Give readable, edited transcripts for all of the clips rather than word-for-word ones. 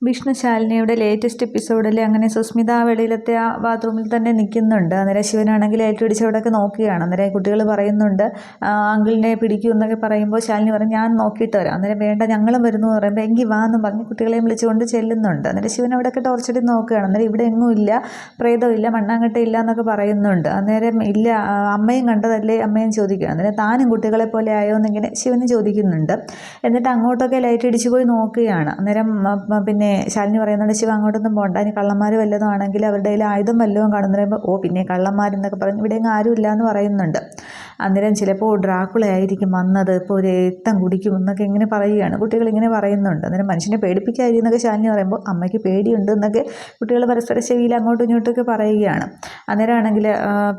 Vishnu ശാലിനിയുടെ latest എപ്പിസോഡിൽ അങ്ങനെ സുസ്മിത വെളിയിലത്തെ ആ ബാത്റൂമിൽ തന്നെ നിൽക്കുന്നുണ്ട്. അന്നേരം ശിവനാണെങ്കിൽ ഏറ്റുപിടിച്ച് അവിടെയൊക്കെ നോക്കുകയാണ്. അന്നേരം കുട്ടികൾ പറയുന്നുണ്ട് അങ്കിളിനെ പിടിക്കൂ എന്നൊക്കെ പറയുമ്പോൾ ശാലിനി പറയും ഞാൻ നോക്കിയിട്ട് വരാം. അന്നേരം വേണ്ട ഞങ്ങളും വരുന്നു എന്ന് പറയുമ്പോൾ എങ്കിൽ വാ എന്ന് പറഞ്ഞ് കുട്ടികളെയും വിളിച്ചുകൊണ്ട് ചെല്ലുന്നുണ്ട്. അന്നേരം ശിവൻ അവിടെയൊക്കെ ടോർച്ചടി നോക്കുകയാണ്. അന്നേരം ഇവിടെ എങ്ങും ഇല്ല, പ്രേതമില്ല, മണ്ണാങ്കട്ട ഇല്ല എന്നൊക്കെ പറയുന്നുണ്ട്. അന്നേരം ഇല്ല അമ്മയും കണ്ടതല്ലേ അമ്മയും ചോദിക്കുക. അന്നേരം താനും കുട്ടികളെ പോലെ ആയോ എന്നിങ്ങനെ ശിവന് ചോദിക്കുന്നുണ്ട്. എന്നിട്ട് അങ്ങോട്ടൊക്കെ ലൈറ്റ് അടിച്ച് പോയി നോക്കുകയാണ്. അന്നേരം പിന്നെ ശാലിനി പറയുന്നുണ്ട് ശിവ അങ്ങോട്ടൊന്നും പോകണ്ട, ഇനി കള്ളന്മാർ വല്ലതും ആണെങ്കിൽ അവരുടെ കയ്യിൽ ആയുധം വല്ലതും കാണുന്ന പറയുമ്പോൾ ഓ പിന്നെ കള്ളന്മാരെന്നൊക്കെ പറഞ്ഞ് ഇവിടെ എങ്ങും ആരും ഇല്ല എന്ന് പറയുന്നുണ്ട്. അന്നേരം ചിലപ്പോൾ ഡ്രാക്കുള ആയിരിക്കും വന്നത്, ഇപ്പോൾ ഒരു രക്തം കുടിക്കും എന്നൊക്കെ ഇങ്ങനെ പറയുകയാണ്. കുട്ടികൾ ഇങ്ങനെ പറയുന്നുണ്ട്. അന്നേരം മനുഷ്യനെ പേടിപ്പിക്കാതിരി എന്നൊക്കെ ശാലിനി പറയുമ്പോൾ അമ്മയ്ക്ക് പേടിയുണ്ട് എന്നൊക്കെ കുട്ടികൾ പരസ്പര ചെവിയിൽ അങ്ങോട്ടും ഇങ്ങോട്ടൊക്കെ പറയുകയാണ്. അന്നേരം ആണെങ്കിൽ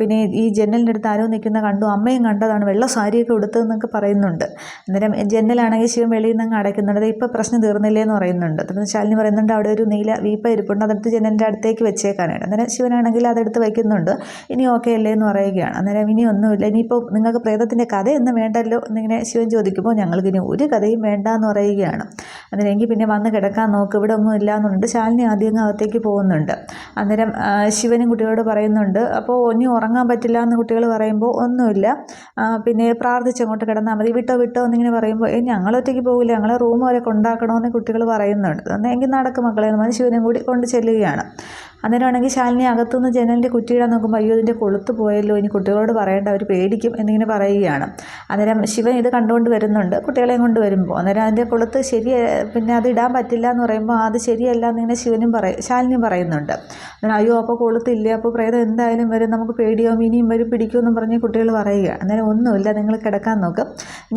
പിന്നെ ഈ ജനലിൻ്റെ അടുത്ത് ആരോ നിൽക്കുന്ന കണ്ടു, അമ്മയും കണ്ടതാണ്, വെള്ള സാരിയൊക്കെ ഉടുത്തതെന്നൊക്കെ പറയുന്നുണ്ട്. അന്നേരം ജനലാണെങ്കിൽ ശിവൻ വെളിയിൽ നിന്ന് അടയ്ക്കുന്നുണ്ട്. ഇപ്പോൾ പ്രശ്നം തീർന്നില്ലേ എന്ന് പറയുന്നുണ്ട്. അപ്പം ശാലിനി പറയുന്നുണ്ട് അവിടെ ഒരു നീല വീപ്പ ഇരിപ്പുണ്ട്, അതെടുത്ത് ജനലിൻ്റെ അടുത്തേക്ക് വെച്ചേക്കാനായിട്ട്. അന്നേരം ശിവനാണെങ്കിൽ അതെടുത്ത് വയ്ക്കുന്നുണ്ട്. ഇനി ഓക്കെ അല്ലേ എന്ന് പറയുകയാണ്. അന്നേരം ഇനി ഒന്നുമില്ല, ഇനിയിപ്പോൾ നിങ്ങൾക്ക് പ്രേതത്തിൻ്റെ കഥയൊന്നും വേണ്ടല്ലോ എന്നിങ്ങനെ ശിവൻ ചോദിക്കുമ്പോൾ ഞങ്ങൾക്കിനി ഒരു കഥയും വേണ്ട എന്ന് പറയുകയാണ്. അന്നേരം എങ്കിൽ പിന്നെ വന്ന് കിടക്കാൻ നോക്ക്, ഇവിടെ ഒന്നും ഇല്ല എന്നുണ്ട്. ശാലിനി ആദ്യം അകത്തേക്ക് പോകുന്നുണ്ട്. അന്നേരം ശിവനും കുട്ടികളോട് പറയുന്നുണ്ട് അപ്പോൾ ഇനി ഉറങ്ങാൻ പറ്റില്ല എന്ന് കുട്ടികൾ പറയുമ്പോൾ ഒന്നുമില്ല, പിന്നെ പ്രാർത്ഥിച്ചങ്ങോട്ട് കിടന്നാൽ മതി, വിട്ടോ വിട്ടോ എന്നിങ്ങനെ പറയുമ്പോൾ ഞങ്ങളൊറ്റയ്ക്ക് പോകില്ല, ഞങ്ങളെ റൂം വരെ കൊണ്ടാക്കണമെന്ന് കുട്ടികൾ പറയുന്നുണ്ട്. എങ്കിൽ നടക്കും മക്കളെ എന്ന് പറഞ്ഞ് ശിവനും കൂടി കൊണ്ട് ചെല്ലുകയാണ്. അന്നേരമാണെങ്കിൽ ശാലിനി അകത്തുനിന്ന് ജനലിൻ്റെ കുറ്റിയിടാൻ നോക്കുമ്പോൾ അയ്യോ ഇതിൻ്റെ കൊളുത്ത് പോയല്ലോ, ഇനി കുട്ടികളോട് പറയേണ്ട, അവർ പേടിക്കും എന്നിങ്ങനെ പറയുകയാണ്. അന്നേരം ശിവൻ ഇത് കണ്ടുകൊണ്ട് വരുന്നുണ്ട് കുട്ടികളെയും കൊണ്ട് വരുമ്പോൾ. അന്നേരം അതിൻ്റെ കൊളുത്ത് പിന്നെ അത് ഇടാൻ പറ്റില്ല എന്ന് പറയുമ്പോൾ അത് ശരിയല്ല എന്നിങ്ങനെ ശാലിനിയും പറയുന്നുണ്ട്. അന്നേരം അയ്യോ അപ്പോൾ കൊളുത്തില്ല, അപ്പോൾ പ്രേതം എന്തായാലും വരും, നമുക്ക് പേടിയാവും, ഇനിയും വരും പിടിക്കുമെന്നും പറഞ്ഞ് കുട്ടികൾ പറയുക. അന്നേരം ഒന്നുമില്ല നിങ്ങൾ കിടക്കാൻ നോക്കും,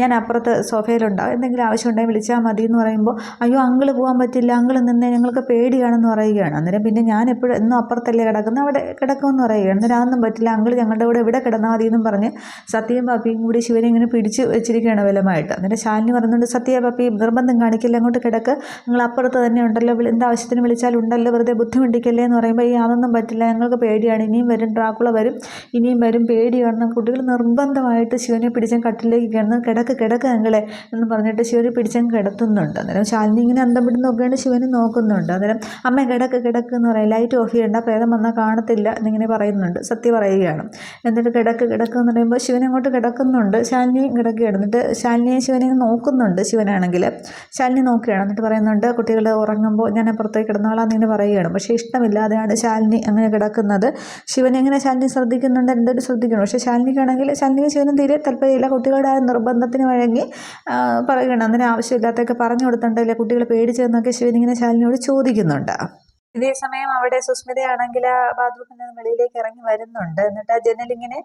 ഞാൻ അപ്പുറത്ത് സോഫയിലുണ്ടാവും, എന്തെങ്കിലും ആവശ്യമുണ്ടെങ്കിൽ വിളിച്ചാൽ മതി എന്ന് പറയുമ്പോൾ അയ്യോ അങ്കിള് പോകാൻ പറ്റില്ല, അങ്കിൾ നിന്നെ ഞങ്ങൾക്ക് പേടിയാണെന്ന് പറയുകയാണ്. അന്നേരം പിന്നെ ഞാൻ എപ്പോഴും എന്നും അപ്പുറത്തല്ലേ കിടക്കുന്നത്, അവിടെ കിടക്കുമെന്ന് പറയുകയാണ്. അന്നേരം അതൊന്നും പറ്റില്ല, അങ്കിൾ ഞങ്ങളുടെ കൂടെ ഇവിടെ കിടന്നാൽ മതി എന്നും പറഞ്ഞ് സത്യയും പപ്പിയും കൂടി ശിവനെ ഇങ്ങനെ പിടിച്ച് വെച്ചിരിക്കുകയാണ് ബലമായിട്ട്. അന്നേരം ശാലിനി പറയുന്നുണ്ട് സത്യ പപ്പി നിർബന്ധം കാണിക്കില്ല, അങ്ങോട്ട് കിടക്ക്, നിങ്ങൾ അപ്പുറത്ത് തന്നെ ഉണ്ടല്ലോ, എന്താവശ്യത്തിന് വിളിച്ചാലുണ്ടല്ലോ, വെറുതെ ബുദ്ധിമുട്ടിക്കല്ലേ എന്ന് പറയുമ്പോൾ അതൊന്നും പറ്റില്ല, ഞങ്ങൾക്ക് പേടിയാണ്, ഇനിയും വരും, ഡ്രാക്കുള വരും, ഇനിയും വരും, പേടിയാണ്. കുട്ടികൾ നിർബന്ധമായിട്ട് ശിവനെ പിടിച്ചും കട്ടിലേക്ക് കിടന്ന് കിടക്ക് ഞങ്ങളെ എന്ന് പറഞ്ഞിട്ട് ശിവനെ പിടിച്ചും കിടത്തുന്നുണ്ട്. അന്നേരം ശാലിനി ഇങ്ങനെ അന്തം വിട്ട് നോക്കുകയാണ്, ശിവന് നോക്കുന്നുണ്ട്. അന്നേരം അമ്മ കിടക്ക് എന്ന് പറയും, ലൈറ്റ് ഓഫ് ചെയ്യേണ്ട, പ്രേതം വന്നാൽ കാണത്തില്ല എന്നിങ്ങനെ പറയുന്നുണ്ട്. സത്യ പറയുകയാണ്. എന്നിട്ട് കിടക്ക് എന്ന് പറയുമ്പോൾ ശിവൻ അങ്ങോട്ട് കിടക്കുന്നുണ്ട്, ശാലിനിയും കിടക്കുകയാണ്. എന്നിട്ട് ശാലിനിയെ ശിവനെ നോക്കുന്നുണ്ട്. ശിവനാണെങ്കിൽ ശാലിനി നോക്കുകയാണ്. എന്നിട്ട് പറയുന്നുണ്ട് കുട്ടികൾ ഉറങ്ങുമ്പോൾ ഞാൻ പുറത്തേക്ക് കിടന്നോളാം എന്നിങ്ങനെ പറയുകയാണ്. പക്ഷേ ഇഷ്ടമില്ലാതെയാണ് ശാലിനി അങ്ങനെ കിടക്കുന്നത്. ശിവനെ എങ്ങനെ ശാലിനി ശ്രദ്ധിക്കുന്നുണ്ട്, എന്തൊരു ശ്രദ്ധിക്കണം. പക്ഷേ ശാലിനിക്കാണെങ്കിൽ ശാലിനിക്ക് ശിവനും തീരെ താല്പര്യമില്ല, കുട്ടികളുടെ ആ നിർബന്ധത്തിന് വഴങ്ങി പറയുകയാണ്. അതിന് ആവശ്യമില്ലാത്തൊക്കെ പറഞ്ഞു കൊടുത്തിട്ടുണ്ടല്ലേ കുട്ടികൾ പേടിച്ചതെന്നൊക്കെ ശിവനിങ്ങനെ ശാലിനിയോട് ചോദിക്കുന്നുണ്ട്. ഇതേ സമയം അവിടെ സുസ്മിതയാണെങ്കിൽ ആ ബാത്റൂമിൽ നിന്ന് വെളിയിലേക്ക് ഇറങ്ങി വരുന്നുണ്ട്. എന്നിട്ട് ആ ജനലിങ്ങനെ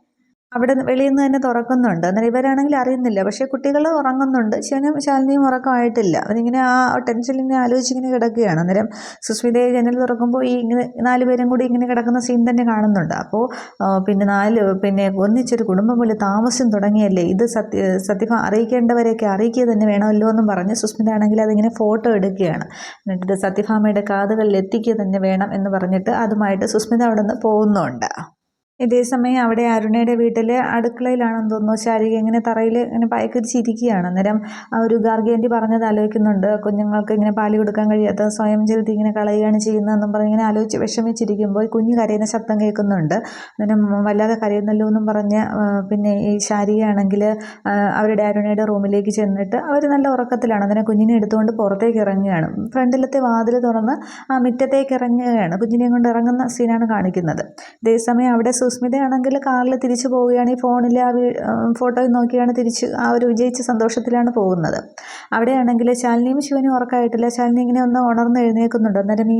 അവിടെ വെളിയിൽ നിന്ന് തന്നെ തുറക്കുന്നുണ്ട്. അന്നേരം ഇവരാണെങ്കിൽ അറിയുന്നില്ല. പക്ഷേ കുട്ടികൾ ഉറങ്ങുന്നുണ്ട്, ശിവനും ശാലിനിയും ഉറക്കമായിട്ടില്ല. അവരിങ്ങനെ ആ ടെൻഷനിൽ ഇങ്ങനെ ആലോചിച്ചിങ്ങനെ കിടക്കുകയാണ്. അന്നേരം സുസ്മിതയെ ജനൽ തുറക്കുമ്പോൾ ഈ ഇങ്ങനെ 4 പേരും കൂടി ഇങ്ങനെ കിടക്കുന്ന സീൻ തന്നെ കാണുന്നുണ്ട്. അപ്പോൾ പിന്നെ ഒന്നിച്ചൊരു കുടുംബം പോലെ താമസം തുടങ്ങിയല്ലേ, ഇത് സത്യം അറിയിക്കേണ്ടവരെയൊക്കെ അറിയിക്കുക തന്നെ വേണമല്ലോ എന്നും പറഞ്ഞ് സുസ്മിത ആണെങ്കിൽ അതിങ്ങനെ ഫോട്ടോ എടുക്കുകയാണ്. എന്നിട്ട് സത്യഭാമയുടെ കാതുകളിൽ എത്തിക്കുക തന്നെ വേണം എന്ന് പറഞ്ഞിട്ട് അതുമായിട്ട് സുസ്മിത അവിടെ നിന്ന് പോകുന്നുണ്ട്. ഇതേസമയം അവിടെ അരുണയുടെ വീട്ടിൽ അടുക്കളയിലാണെന്ന് തോന്നുന്നു ശാരിക ഇങ്ങനെ തറയിൽ ഇങ്ങനെ പയക്കിരിച്ചിരിക്കുകയാണ്. അന്നേരം ആ ഒരു ഗാർഗിയാൻറ്റി പറഞ്ഞത് ആലോചിക്കുന്നുണ്ട്, കുഞ്ഞുങ്ങൾക്ക് ഇങ്ങനെ പാല് കൊടുക്കാൻ കഴിയാത്ത സ്വയം ചെലുത്തി ഇങ്ങനെ കളയുകയാണ് ചെയ്യുന്നതെന്നും പറഞ്ഞ് ഇങ്ങനെ ആലോചിച്ച് വിഷമിച്ചിരിക്കുമ്പോൾ കുഞ്ഞ് കരയുന്ന ശബ്ദം കേൾക്കുന്നുണ്ട്. അന്നേരം വല്ലാതെ കരയുന്നല്ലോ എന്നും പറഞ്ഞ് പിന്നെ ഈ ശാരികയാണെങ്കിൽ അവരുടെ അരുണയുടെ റൂമിലേക്ക് ചെന്നിട്ട് അവർ നല്ല ഉറക്കത്തിലാണ്. അന്നേരം കുഞ്ഞിനെ എടുത്തുകൊണ്ട് പുറത്തേക്ക് ഇറങ്ങുകയാണ്. ഫ്രണ്ടിലത്തെ വാതിൽ തുറന്ന് ആ മുറ്റത്തേക്ക് ഇറങ്ങുകയാണ്, കുഞ്ഞിനെയും കൊണ്ട് ഇറങ്ങുന്ന സീനാണ് കാണിക്കുന്നത്. അതേസമയം അവിടെ സുസ്മിതയാണെങ്കിൽ കാറിൽ തിരിച്ചു പോവുകയാണ്. ഈ ഫോണിൽ ആ ഫോട്ടോയിൽ നോക്കിയാണ് തിരിച്ച് ആ ഒരു വിജയിച്ച സന്തോഷത്തിലാണ് പോകുന്നത്. അവിടെയാണെങ്കിൽ ശാലിനിയും ശിവനും ഉറക്കമായിട്ടില്ല. ശാലിനി ഇങ്ങനെ ഒന്ന് ഉണർന്ന് എഴുന്നേൽക്കുന്നുണ്ട്. അന്നേരം ഈ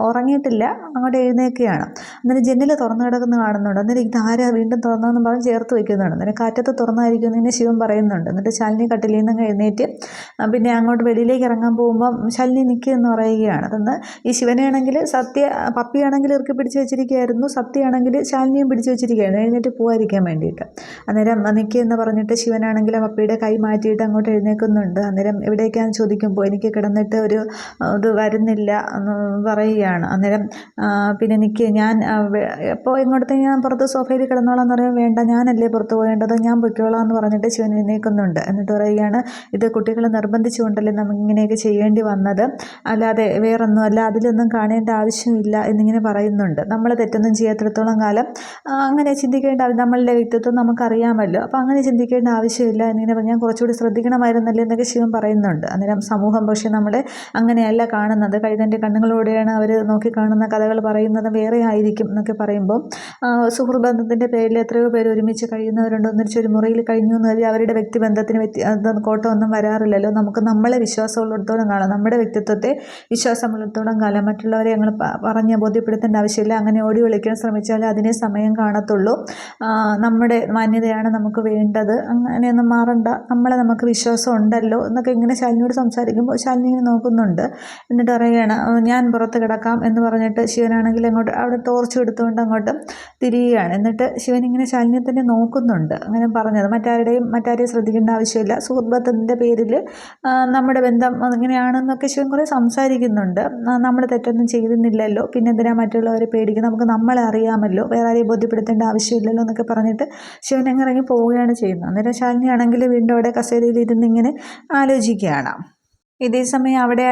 ഉറങ്ങിയിട്ടില്ല, അങ്ങോട്ട് എഴുന്നേൽക്കുകയാണ്. അന്നേരം ജനൽ തുറന്നു കിടക്കുന്ന കാണുന്നുണ്ട്. അന്നേരം ഇതാരാ വീണ്ടും തുറന്നതെന്ന് പറഞ്ഞ് ചേർത്ത് വയ്ക്കുന്നുണ്ട്. അന്നേരം കാറ്റത്ത് തുറന്നായിരിക്കും എന്നിങ്ങനെ ശിവൻ പറയുന്നുണ്ട്. എന്നിട്ട് ശാലിനി കട്ടിലിൽ നിന്ന് എഴുന്നേറ്റ് പിന്നെ അങ്ങോട്ട് വെളിയിലേക്ക് ഇറങ്ങാൻ പോകുമ്പോൾ ശാലിനി നിൽക്കുക എന്ന് പറയുകയാണ്. അതൊന്ന് ഈ ശിവനെയാണെങ്കിൽ പപ്പിയാണെങ്കിൽ ഇറുക്കി പിടിച്ച് വെച്ചിരിക്കുകയായിരുന്നു. സത്യമാണെങ്കിൽ ശാലിനിയും പിടിച്ചു വെച്ചിരിക്കുകയാണ് എഴുന്നേറ്റ് പോകാതിരിക്കാൻ വേണ്ടിയിട്ട്. അന്നേരം നിൽക്കുക എന്ന് പറഞ്ഞിട്ട് ശിവനാണെങ്കിൽ പപ്പിയുടെ കൈ മാറ്റിയിട്ട് അങ്ങോട്ട് എഴുന്നേൽക്കുന്നുണ്ട്. അന്നേരം എവിടേക്കാന്ന് ചോദിക്കുമ്പോൾ എനിക്ക് കിടന്നിട്ട് ഒരു ഇത് വരുന്നില്ല എന്ന് പറയുകയാണ്. അന്നേരം പിന്നെ നിൽക്കുക ഞാൻ എപ്പോൾ ഇങ്ങോട്ടത്തെ ഞാൻ പുറത്ത് സോഫയിൽ കിടന്നോളാം എന്ന് പറയുമ്പോൾ വേണ്ട ഞാനല്ലേ പുറത്ത് പോകേണ്ടത്, ഞാൻ പൊയ്ക്കോളാം എന്ന് പറഞ്ഞിട്ട് ശിവൻ എഴുന്നേൽക്കുന്നുണ്ട്. എന്നിട്ട് പറയുകയാണ് ഇത് കുട്ടികൾ നിർബന്ധിച്ചുകൊണ്ടല്ലേ നമുക്കിങ്ങനെയൊക്കെ ചെയ്യേണ്ടി വന്നത്, അല്ലാതെ വേറൊന്നുമല്ല, അതിലൊന്നും കാണേണ്ട ആവശ്യമില്ല എന്നിങ്ങനെ പറയുന്നുണ്ട്. നമ്മൾ തെറ്റൊന്നും ചെയ്യാത്തിടത്തോളം കാലം അങ്ങനെ ചിന്തിക്കേണ്ട നമ്മളുടെ വ്യക്തിത്വം നമുക്കറിയാമല്ലോ, അപ്പോൾ അങ്ങനെ ചിന്തിക്കേണ്ട ആവശ്യമില്ല എന്നിങ്ങനെ ഞാൻ കുറച്ചുകൂടി ശ്രദ്ധിക്കണമായിരുന്നല്ലേ എന്നൊക്കെ ശിവൻ പറയുന്നുണ്ട്. അന്നേരം സമൂഹം പക്ഷേ നമ്മളെ അങ്ങനെയല്ല കാണുന്നത്, കഴുകൻ്റെ കണ്ണുകളോടെയാണ് അവർ നോക്കിക്കാണുന്ന, കഥകൾ പറയുന്നത് വേറെ ആയിരിക്കും എന്നൊക്കെ പറയുമ്പോൾ സുഹൃബന്ധത്തിൻ്റെ പേരിൽ എത്രയോ പേര് ഒരുമിച്ച് കഴിയുന്നവരുണ്ട്. ഒന്നിച്ചൊരു മുറിയിൽ കഴിഞ്ഞു എന്ന് കരുതി അവരുടെ വ്യക്തിബന്ധത്തിന് കോട്ടമൊന്നും വരാറില്ലല്ലോ. നമുക്ക് നമ്മളെ വിശ്വാസമുള്ളിടത്തോളം കാലം, നമ്മുടെ വ്യക്തിത്വത്തെ വിശ്വാസമുള്ളിടത്തോളം കാലം മറ്റുള്ളവരെ ഞങ്ങൾ പറഞ്ഞ് ബോധ്യപ്പെടുത്തേണ്ട ആവശ്യമില്ല. അങ്ങനെ ഓടി വിളിക്കാൻ ശ്രമിച്ചാൽ അതിനെ സമയം കാണത്തുള്ളൂ. നമ്മുടെ മാന്യതയാണ് നമുക്ക് വേണ്ടത്, അങ്ങനെയൊന്നും മാറണ്ട, നമ്മളെ നമുക്ക് വിശ്വാസം ഉണ്ടല്ലോ എന്നൊക്കെ ഇങ്ങനെ ശാലിനിയോട് സംസാരിക്കുമ്പോൾ ശാലിനി ഇങ്ങനെ നോക്കുന്നുണ്ട്. എന്നിട്ട് പറയുകയാണ് ഞാൻ പുറത്ത് കിടക്കാം എന്ന് പറഞ്ഞിട്ട് ശിവനാണെങ്കിൽ അങ്ങോട്ട് അവിടെ ടോർച്ച് എടുത്തുകൊണ്ട് അങ്ങോട്ട് തിരിയുകയാണ്. എന്നിട്ട് ശിവൻ ഇങ്ങനെ ശാലിനിയെ തന്നെ നോക്കുന്നുണ്ട്. അങ്ങനെ പറഞ്ഞത് മറ്റാരെയും ശ്രദ്ധിക്കേണ്ട ആവശ്യമില്ല, സുഹൃബന്ധത്തിൻ്റെ പേരിൽ നമ്മുടെ ബന്ധം ഇങ്ങനെയാണെന്നൊക്കെ ശിവൻ കുറേ സംസാരിക്കുന്നുണ്ട്. നമ്മൾ തെറ്റൊന്നും ചെയ്യുന്നില്ലല്ലോ, പിന്നെ എന്തിനാ മറ്റുള്ളവരെ പേടിക്കുന്നത്, നമുക്ക് നമ്മളെ അറിയാമല്ലോ, വേറെ ആരെയും ബോധ്യപ്പെടുത്തേണ്ട ആവശ്യമില്ലല്ലോ എന്നൊക്കെ പറഞ്ഞിട്ട് ശിവൻ അങ്ങ് ഇറങ്ങി പോവുകയാണ് ചെയ്യുന്നത്. അന്നേരം ശാലിനി ആണെങ്കിൽ വീണ്ടും അവിടെ കസേരയിൽ ഇരുന്ന് ഇങ്ങനെ ആലോചിക്കുകയാണ്. ഇതേ സമയം അവിടെ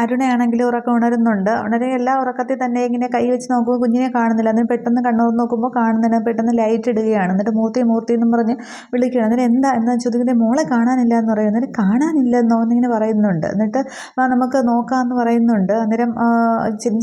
അരുണയാണെങ്കിൽ ഉറക്കം ഉണരുന്നുണ്ട്. എല്ലാ ഉറക്കത്തിൽ തന്നെ ഇങ്ങനെ കൈ വെച്ച് നോക്കുമ്പോൾ കുഞ്ഞിനെ കാണുന്നില്ല. എന്നിട്ട് പെട്ടെന്ന് കണ്ണൂർ നോക്കുമ്പോൾ കാണുന്നില്ല. പെട്ടെന്ന് ലൈറ്റ് ഇടുകയാണ്. എന്നിട്ട് മൂർത്തി എന്നും പറഞ്ഞ് വിളിക്കുകയാണ്. എന്നിട്ട് എന്താ ചോദിക്കുന്നത്, മോളെ കാണാനില്ല എന്ന് പറയും. എന്നിട്ട് കാണാനില്ലെന്നോ എന്നിങ്ങനെ പറയുന്നുണ്ട്. എന്നിട്ട് നമുക്ക് നോക്കാമെന്ന് പറയുന്നുണ്ട്. അന്നേരം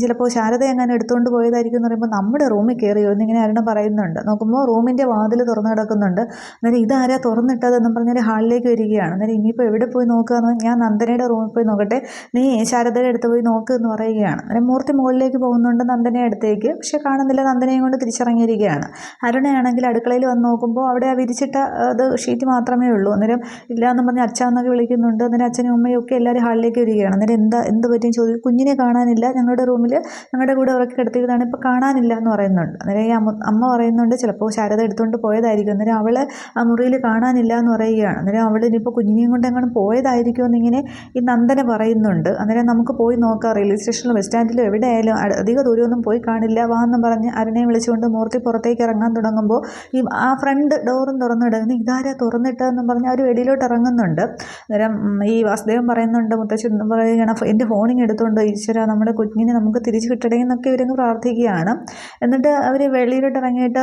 ചിലപ്പോൾ ശാരദ എങ്ങനെ എടുത്തുകൊണ്ട് പോയതായിരിക്കും എന്ന് പറയുമ്പോൾ നമ്മുടെ റൂമിൽ കയറിയോ എന്നിങ്ങനെ അരുണ പറയുന്നുണ്ട്. നോക്കുമ്പോൾ റൂമിൻ്റെ വാതിൽ തുറന്നു കിടക്കുന്നുണ്ട്. അന്നേരം ഇതാരാ തുറന്നിട്ടതെന്നും പറഞ്ഞാൽ ഹാളിലേക്ക് വരികയാണ്. അന്നേരം ഇനിയിപ്പോൾ എവിടെ പോയി നോക്കുകയെന്ന്, ഞാൻ നന്ദനയുടെ റൂമിൽ പോയി നോക്കട്ടെ, നീ ശാരദയുടെ അടുത്ത് പോയി നോക്ക് എന്ന് പറയുകയാണ്. അന്നേരം മൂർത്തി മുകളിലേക്ക് പോകുന്നുണ്ട് നന്ദനയുടെ അടുത്തേക്ക്. പക്ഷെ കാണുന്നില്ല, നന്ദനയും കൊണ്ട് തിരിച്ചിറങ്ങിയിരിക്കുകയാണ്. അരുണയാണെങ്കിൽ അടുക്കളയിൽ വന്ന് നോക്കുമ്പോൾ അവിടെ ആ വിരിച്ചിട്ട അത് ഷീറ്റ് മാത്രമേ ഉള്ളൂ. അന്നേരം ഇല്ല എന്ന് പറഞ്ഞ് അച്ഛന്നൊക്കെ വിളിക്കുന്നുണ്ട്. അന്നേരം അച്ഛനും അമ്മയും ഒക്കെ എല്ലാവരും ഹാളിലേക്ക് വരികയാണ്. അന്നേരം എന്ത് പറ്റിയും ചോദിക്കും. കുഞ്ഞിനെ കാണാനില്ല, ഞങ്ങളുടെ റൂമിൽ ഞങ്ങളുടെ കൂടെ ഉറക്കി കിടത്തിയതാണ്, ഇപ്പോൾ കാണാനില്ല എന്ന് പറയുന്നുണ്ട്. അന്നേരം ഈ അമ്മ പറയുന്നുണ്ട് ചിലപ്പോൾ ശാരദ എടുത്തുകൊണ്ട് പോയതായിരിക്കും. അന്നേരം അവൾ ആ മുറിയിൽ കാണാനില്ല എന്ന് പറയുകയാണ്. അന്നേരം അവൾ ഇനിയിപ്പോൾ കുഞ്ഞിനെയും കൊണ്ട് എങ്ങനെ പോയതായിരിക്കും എന്നിങ്ങനെ ഈ നന്ദന പറയുന്നുണ്ട്. അന്നേരം നമുക്ക് പോയി നോക്കാം, റെയിൽവേ സ്റ്റേഷനിലോ ബസ് സ്റ്റാൻഡിലോ എവിടെ ആയാലും അധിക ദൂരമൊന്നും പോയി കാണില്ല, വാന്ന് പറഞ്ഞ് അരുണയെ വിളിച്ചുകൊണ്ട് മൂർത്തി പുറത്തേക്ക് ഇറങ്ങാൻ തുടങ്ങുമ്പോൾ ആ ഫ്രണ്ട് ഡോറും തുറന്നിടുന്നു. ഇതാരാ തുറന്നിട്ടതെന്നും പറഞ്ഞ് അവർ വെളിയിലോട്ട് ഇറങ്ങുന്നുണ്ട്. അന്നേരം ഈ വാസുദേവൻ പറയുന്നുണ്ട്, മുത്തശ്ശൻ പറയുകയാണ് എൻ്റെ ഫോണിങ് എടുത്തുകൊണ്ട് ഈശ്വര നമ്മുടെ കുഞ്ഞിനെ നമുക്ക് തിരിച്ചു കിട്ടണേ എന്നൊക്കെ ഇവരങ്ങ് പ്രാർത്ഥിക്കുകയാണ്. എന്നിട്ട് അവർ വെളിയിലോട്ട് ഇറങ്ങിയിട്ട്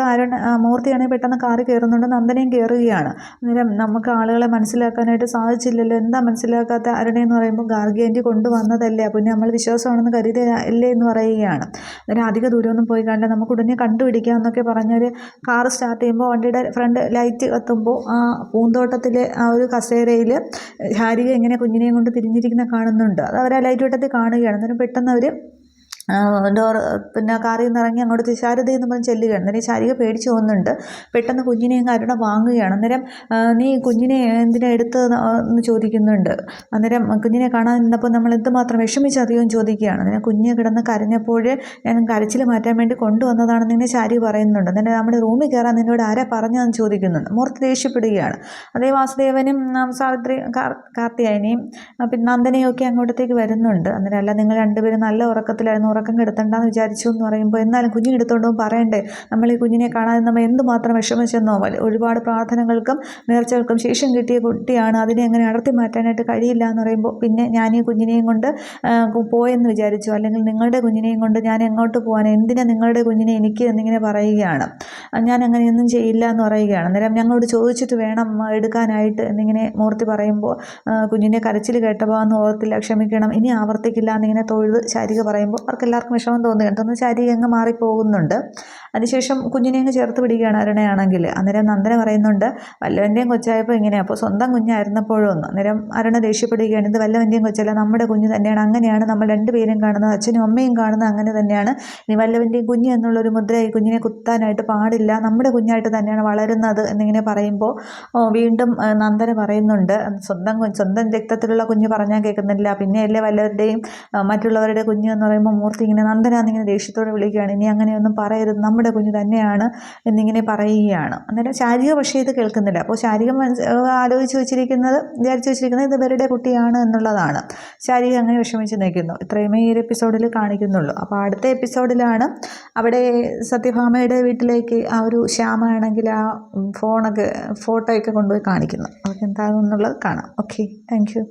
മൂർത്തിയാണെങ്കിൽ പെട്ടെന്ന് കാറി കയറുന്നുണ്ട്, നന്ദനയും കയറുകയാണ്. അന്നേരം നമുക്ക് ആളുകളെ മനസ്സിലാക്കാനായിട്ട് സാധിച്ചില്ലല്ലോ, എന്താ മനസ്സിലാക്കാത്ത അരുണയെന്ന് പറയുമ്പോൾ ഗാർഗി ആൻറ്റി കൊണ്ടുവന്നതല്ലേ, പിന്നെ നമ്മൾ വിശ്വാസമാണെന്ന് കരുതിയല്ലേ എന്ന് പറയുകയാണ്. അന്നേരം അധിക ദൂരമൊന്നും പോയി കണ്ടാൽ നമുക്ക് ഉടനെ കണ്ടുപിടിക്കാം എന്നൊക്കെ പറഞ്ഞൊരു കാറ് സ്റ്റാർട്ട് ചെയ്യുമ്പോൾ വണ്ടിയുടെ ഫ്രണ്ട് ലൈറ്റ് കത്തുമ്പോൾ ആ പൂന്തോട്ടത്തിലെ ആ ഒരു കസേരയിൽ ഹാരിക ഇങ്ങനെ കുഞ്ഞിനെയും കൊണ്ട് തിരിഞ്ഞിരിക്കുന്ന കാണുന്നുണ്ട്. അത് അവർ ആ ലൈറ്റ് വെട്ടത്തിൽ കാണുകയാണ്. അന്നേരം പെട്ടെന്ന് അവർ പിന്നെ കാറിൽ നിന്ന് ഇറങ്ങി അങ്ങോട്ട് ശാരദ എന്ന് പറഞ്ഞ് ചെല്ലുകയാണ്. അന്നേരം ശാരിക പേടിച്ച് പോകുന്നുണ്ട്. പെട്ടെന്ന് കുഞ്ഞിനെ അങ്ങ് അരുണ വാങ്ങുകയാണ്. അന്നേരം നീ കുഞ്ഞിനെ എന്തിനാ എടുത്തതെന്ന് ചോദിക്കുന്നുണ്ട്. അന്നേരം കുഞ്ഞിനെ കാണാൻ നിന്നപ്പോൾ നമ്മൾ എന്തുമാത്രം വിഷമിച്ചറിയുമെന്ന് ചോദിക്കുകയാണ്. അന്നേരം കുഞ്ഞ് കിടന്ന് കരഞ്ഞപ്പോൾ ഞാൻ കരച്ചിൽ മാറ്റാൻ വേണ്ടി കൊണ്ടുവന്നതാണെന്ന് ഇങ്ങനെ ശാരി പറയുന്നുണ്ട്. അന്നേരം നമ്മുടെ റൂമിൽ കയറാൻ നിന്നോട് ആരാ പറഞ്ഞതെന്ന് ചോദിക്കുന്നുണ്ട്. മൂർത്തി ദേഷ്യപ്പെടുകയാണ്. അതേ വാസുദേവനും സാവിത്രി കാർത്തിയായനിയും പിന്നെ നന്ദനയും ഒക്കെ അങ്ങോട്ടത്തേക്ക് വരുന്നുണ്ട്. അന്നേരം അല്ല നിങ്ങൾ രണ്ടുപേരും നല്ല ഉറക്കത്തിലായിരുന്നു, ഉറക്കം കെടുത്തണ്ടെന്ന് വിചാരിച്ചു എന്ന് പറയുമ്പോൾ എന്നാലും കുഞ്ഞിനെടുത്തോണ്ടും പറയണ്ടേ, നമ്മൾ ഈ കുഞ്ഞിനെ കാണാതെ നമ്മൾ എന്തുമാത്രം വിഷമിച്ചെന്നോ, ഒരുപാട് പ്രാർത്ഥനകൾക്കും നേർച്ചകൾക്കും ശേഷം കിട്ടിയ കുട്ടിയാണ്, അതിനെ അങ്ങനെ അടർത്തി മാറ്റാനായിട്ട് കഴിയില്ല എന്ന് പറയുമ്പോൾ പിന്നെ ഞാൻ ഈ കുഞ്ഞിനെയും കൊണ്ട് പോയെന്ന് വിചാരിച്ചു, അല്ലെങ്കിൽ നിങ്ങളുടെ കുഞ്ഞിനെയും കൊണ്ട് ഞാൻ എങ്ങോട്ട് പോകാൻ, എന്തിനാ നിങ്ങളുടെ കുഞ്ഞിനെ എനിക്ക് എന്നിങ്ങനെ പറയുകയാണ്. ഞാൻ അങ്ങനെയൊന്നും ചെയ്യില്ല എന്ന് പറയുകയാണ്. അന്നേരം ഞങ്ങളോട് ചോദിച്ചിട്ട് വേണം എടുക്കാനായിട്ട് എന്നിങ്ങനെ മൂർത്തി പറയുമ്പോൾ കുഞ്ഞിൻ്റെ കരച്ചിൽ കേട്ടപ്പോൾ അന്ന് ഓർത്തില്ല, ക്ഷമിക്കണം, ഇനി ആവർത്തിക്കില്ല എന്നിങ്ങനെ തൊഴുത് ശാരിക പറയുമ്പോൾ അവർക്ക് എല്ലാവർക്കും വിഷമം തോന്നുകയാണ്. ഒന്ന് ശാരിക അങ്ങ് മാറിപ്പോകുന്നുണ്ട്. അതിനുശേഷം കുഞ്ഞിനെ അങ്ങ് ചേർത്ത് പിടിക്കുകയാണ് അരുണയാണെങ്കിൽ. അന്നേരം നന്ദന പറയുന്നുണ്ട് വല്ലവൻ്റെയും കൊച്ചായപ്പോൾ ഇങ്ങനെയാണ്, അപ്പോൾ സ്വന്തം കുഞ്ഞായിരുന്നപ്പോഴും ഒന്ന്. അന്നേരം അരുണ ദേഷ്യപ്പെടുകയാണ്, ഇത് വല്ലവൻ്റെയും കൊച്ചല്ല, നമ്മുടെ കുഞ്ഞ് തന്നെയാണ്, അങ്ങനെയാണ് നമ്മൾ രണ്ടുപേരും കാണുന്നത്, അച്ഛനും അമ്മയും കാണുന്നത് അങ്ങനെ തന്നെയാണ്, ഇനി വല്ലവൻ്റെയും കുഞ്ഞ് എന്നുള്ളൊരു മുദ്ര ഈ കുഞ്ഞിനെ കുത്താനായിട്ട് പാടില്ല, നമ്മുടെ കുഞ്ഞായിട്ട് തന്നെയാണ് വളരുന്നത് എന്നിങ്ങനെ പറയുമ്പോൾ വീണ്ടും നന്ദന പറയുന്നുണ്ട് സ്വന്തം രക്തത്തിലുള്ള കുഞ്ഞ് പറഞ്ഞാൽ കേൾക്കുന്നില്ല, പിന്നെയല്ലേ വല്ലവരുടെയും മറ്റുള്ളവരുടെ കുഞ്ഞ് എന്ന് പറയുമ്പോൾ ഓർത്ത് ഇങ്ങനെ നന്ദന എന്നിങ്ങനെ ദേഷ്യത്തോടെ വിളിക്കുകയാണ്. ഇനി അങ്ങനെയൊന്നും പറയരുത്, നമ്മുടെ കുഞ്ഞ് തന്നെയാണ് എന്നിങ്ങനെ പറയുകയാണ്. അന്നേരം ശാരിക പക്ഷേ ഇത് കേൾക്കുന്നില്ല. അപ്പോൾ ശാരിക വിചാരിച്ചു വെച്ചിരിക്കുന്നത് ഇത് ഇവരുടെ കുട്ടിയാണ് എന്നുള്ളതാണ്. ശാരിക അങ്ങനെ വിഷമിച്ച് നിൽക്കുന്നു. ഇത്രയുമേ ഈ ഒരു എപ്പിസോഡിൽ കാണിക്കുന്നുള്ളൂ. അപ്പോൾ അടുത്ത എപ്പിസോഡിലാണ് അവിടെ സത്യഭാമയുടെ വീട്ടിലേക്ക് ആ ഒരു ശ്യാമ ആണെങ്കിൽ ആ ഫോട്ടോയൊക്കെ കൊണ്ടുപോയി കാണിക്കുന്നു. അതൊക്കെ എന്താകും എന്നുള്ളത് കാണാം. Okay, thank you.